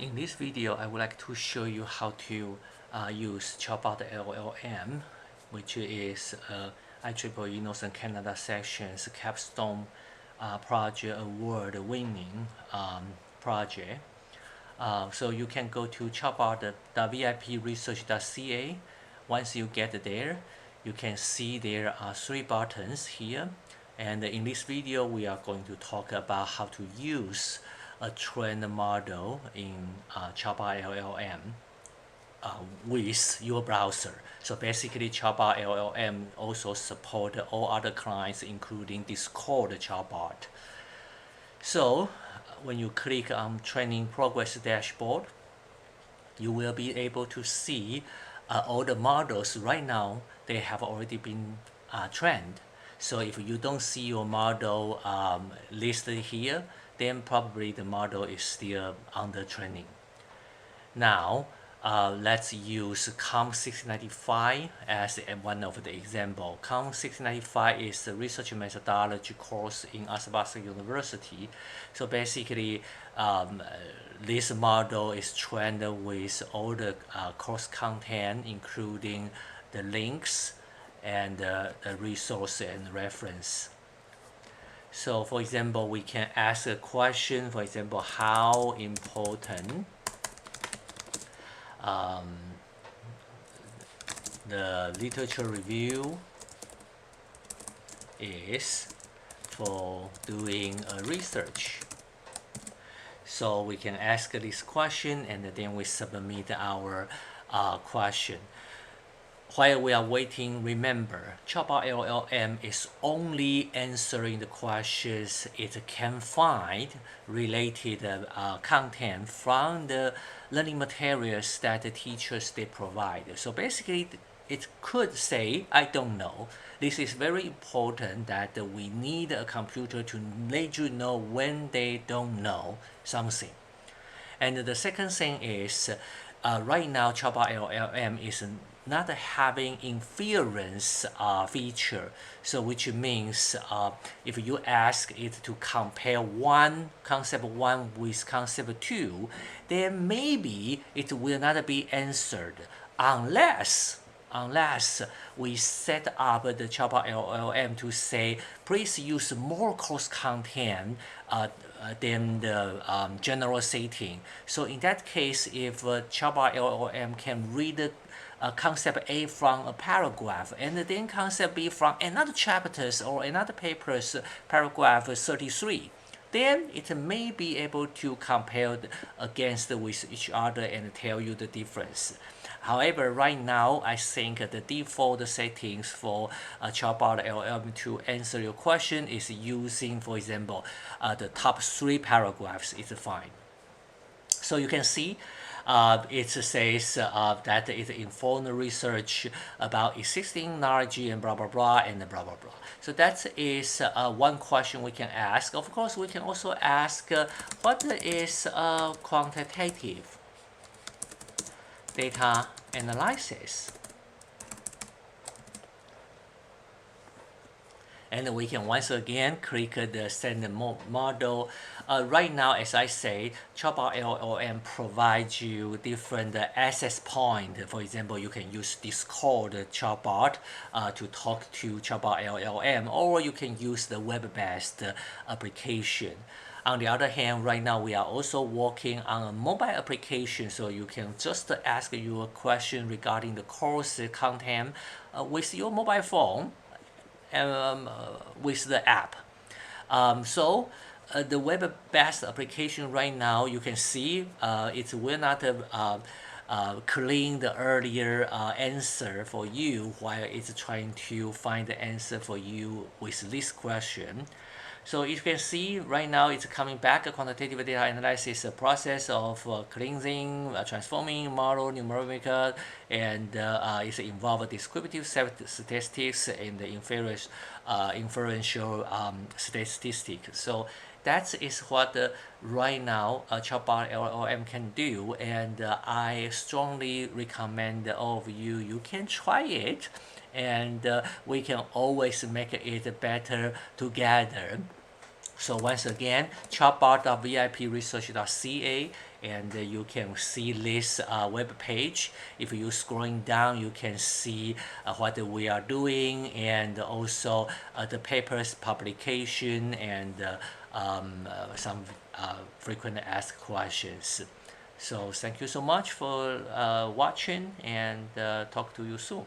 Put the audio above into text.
In this video, I would like to show you how to use ChatbotLLM, which is IEEE Northern Canada Section's capstone project award-winning project. So you can go to chatbot.vipresearch.ca. Once you get there, you can see there are 3 buttons here. And in this video, we are going to talk about how to use a trained model in ChatbotLLM with your browser. So basically, ChatbotLLM also support all other clients, including Discord chatbot. So when you click on Training Progress Dashboard, you will be able to see all the models right now. They have already been trained. So if you don't see your model listed here, then probably the model is still under training. Now, let's use COM695 as one of the example. COM695 is a research methodology course in Athabasca University. So basically, this model is trained with all the course content, including the links and the resource and reference. So for example, we can ask a question, for example, how important the literature review is for doing a research. So we can ask this question and then we submit our question. While we are waiting, remember, ChatbotLLM is only answering the questions it can find related content from the learning materials that the teachers they provide. So basically, it could say, I don't know. This is very important that we need a computer to let you know when they don't know something. And the second thing is, right now, ChatbotLLM is not having inference feature, so which means if you ask it to compare concept 1 with concept 2, then maybe it will not be answered unless we set up the ChatbotLLM to say, please use more course content than the general setting. So in that case, if ChatbotLLM can read concept A from a paragraph and then concept B from another chapters or another paper's paragraph 33, then it may be able to compare against with each other and tell you the difference. However, right now, I think the default settings for ChatbotLLM to answer your question is using, for example, the top 3 paragraphs is fine. So you can see it says that it informed research about existing knowledge and blah blah blah and blah blah blah. So that is one question we can ask. Of course, we can also ask what is quantitative data analysis. And we can once again click the send model. Right now, as I say, ChatbotLLM provides you different access points. For example, you can use Discord chatbot to talk to ChatbotLLM, or you can use the web-based application. On the other hand, right now we are also working on a mobile application, so you can just ask your question regarding the course content with your mobile phone. With the app. The web-based application right now, you can see it will not clean the earlier answer for you while it's trying to find the answer for you with this question. So you can see right now it's coming back a quantitative data analysis process of cleansing, transforming model numerical, and it involves descriptive statistics and the inferential statistics. So that is what right now ChatbotLLM can do, and I strongly recommend all of you can try it, and we can always make it better together. So once again, chatbot.vipresearch.ca, and you can see this web page. If you scrolling down, you can see what we are doing, and also the papers publication, and some frequent asked questions. So thank you so much for watching, and talk to you soon.